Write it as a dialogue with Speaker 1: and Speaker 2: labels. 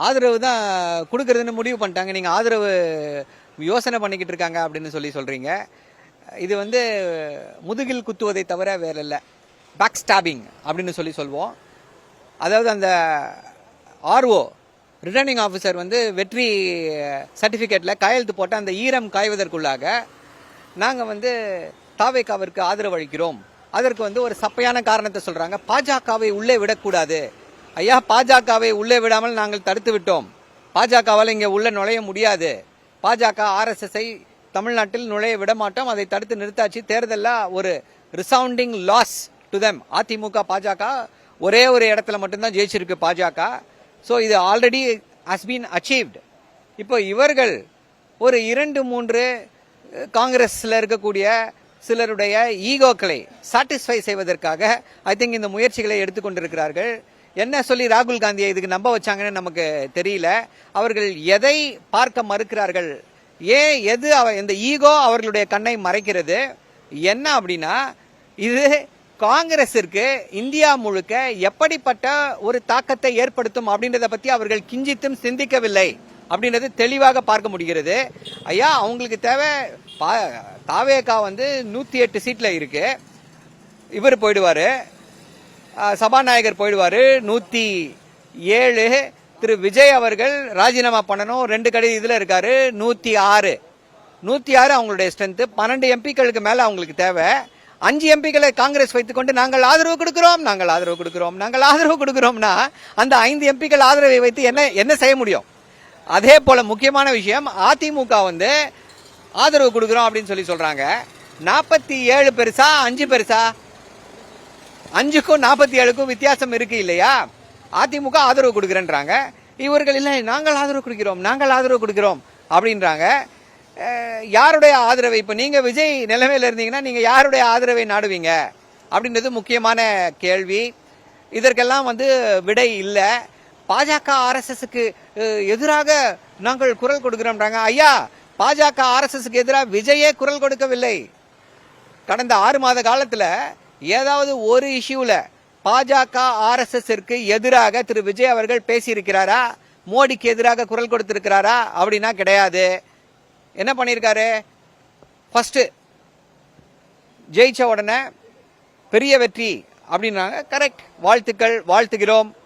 Speaker 1: ஆதரவு தான் குடுக்குறதுன்னு முடிவு பண்ணிட்டாங்க. நீங்க ஆதரவு யோசனை பண்ணிக்கிட்டு இருக்காங்க அப்படின்னு சொல்றீங்க. இது வந்து முதுகில் குத்துவதை தவிர வேற இல்ல. பேக் ஸ்டாபிங் அப்படின்னு சொல்வோம். அதாவது அந்த ஆர்ஓ ரிட்டர்னிங் ஆஃபீஸர் வந்து வெற்றி சர்டிஃபிகேட்ல கையெழுத்து போட்ட அந்த ஈரம் காய்வதற்குள்ளாக நாங்க வந்து தாவேகாவிற்கு ஆதரவு அளிக்கிறோம். அதற்கு வந்து ஒரு சப்பையான காரணத்தை சொல்றாங்க. பாஜகவை உள்ளே விடக்கூடாது. ஐயா, பாஜகவை உள்ளே விடாமல் நாங்கள் தடுத்து விட்டோம். பாஜகவால் இங்கே உள்ள நுழைய முடியாது. பாஜக RSSஐ தமிழ்நாட்டில் நுழைய விட மாட்டோம். அதை தடுத்து நிறுத்தாச்சு. தேர்தலில் ஒரு resounding loss to them. AIADMK BJP ஒரே ஒரு இடத்துல மட்டும்தான் ஜெயிச்சிருக்கு பாஜக. ஸோ இது ஆல்ரெடி ஹஸ் பீன் அச்சீவ்டு. இப்போ இவர்கள் ஒரு 2-3 காங்கிரஸ்ல இருக்கக்கூடிய சிலருடைய ஈகோக்களை சாட்டிஸ்ஃபை செய்வதற்காக ஐ திங்க் இந்த முயற்சிகளை எடுத்துக்கொண்டிருக்கிறார்கள். என்ன சொல்லி ராகுல் காந்தியை இதுக்கு நம்ப வச்சாங்கன்னு நமக்கு தெரியல. அவர்கள் எதை பார்க்க மறுக்கிறார்கள்? எது இந்த ஈகோ அவர்களுடைய கண்ணை மறைக்கிறது? என்ன அப்படின்னா, இது காங்கிரசிற்கு இந்தியா முழுக்க எப்படிப்பட்ட ஒரு தாக்கத்தை ஏற்படுத்தும் அப்படின்றத பத்தி அவர்கள் கிஞ்சித்தும் சிந்திக்கவில்லை அப்படின்றது தெளிவாக பார்க்க முடிகிறது. ஐயா, அவங்களுக்கு தேவை தாவேகா வந்து 108 சீட்ல இருக்கு. இவர் போயிடுவாரு, சபாநாயகர் போயிடுவாரு. 107 திரு விஜய் அவர்கள் ராஜினாமா பண்ணணும். 2 கடிதம் இதுல இருக்காரு. 106 அவங்களுடைய ஸ்ட்ரென்த். 12 எம்பிக்களுக்கு மேல அவங்களுக்கு தேவை. 5 எம்பிக்களை காங்கிரஸ் வைத்துக்கொண்டு நாங்கள் ஆதரவு கொடுக்கிறோம்னா அந்த 5 எம்பிக்கள் ஆதரவை வைத்து என்ன செய்ய முடியும்? அதே போல முக்கியமான விஷயம், அதிமுக வந்து ஆதரவு கொடுக்கிறோம் அப்படின்னு சொல்றாங்க. 47 பெருசா 5 பெருசா? 5க்கும் 47க்கும் வித்தியாசம் இருக்கு இல்லையா? அதிமுக ஆதரவு கொடுக்கிறேன்றாங்க. இவர்கள் இல்லை, நாங்கள் ஆதரவு கொடுக்கிறோம் அப்படின்றாங்க. யாருடைய ஆதரவை? இப்ப நீங்க விஜய் நிலைமையில இருந்தீங்கன்னா நீங்க யாருடைய ஆதரவை நாடுவீங்க அப்படின்றது முக்கியமான கேள்வி. இதற்கெல்லாம் வந்து விடை இல்லை. பாஜக RSSக்கு எதிராக நாங்கள் குரல் கொடுக்கிறோம்ன்றாங்க. ஐயா, பாஜக RSSக்கு எதிராக விஜயே குரல் கொடுக்கவில்லை. கடந்த 6 மாத காலத்துல ஏதாவது ஒரு இஷ்யூல பாஜக RSSற்கு எதிராக திரு விஜய் அவர்கள் பேசியிருக்கிறாரா? மோடிக்கு எதிராக குரல் கொடுத்திருக்கிறாரா? அப்படின்னா கிடையாது. என்ன பண்ணியிருக்காரு? ஃபர்ஸ்ட் ஜெயிச்ச உடனே பெரிய வெற்றி அப்படின்னாங்க. கரெக்ட், வாழ்த்துக்கிறோம்.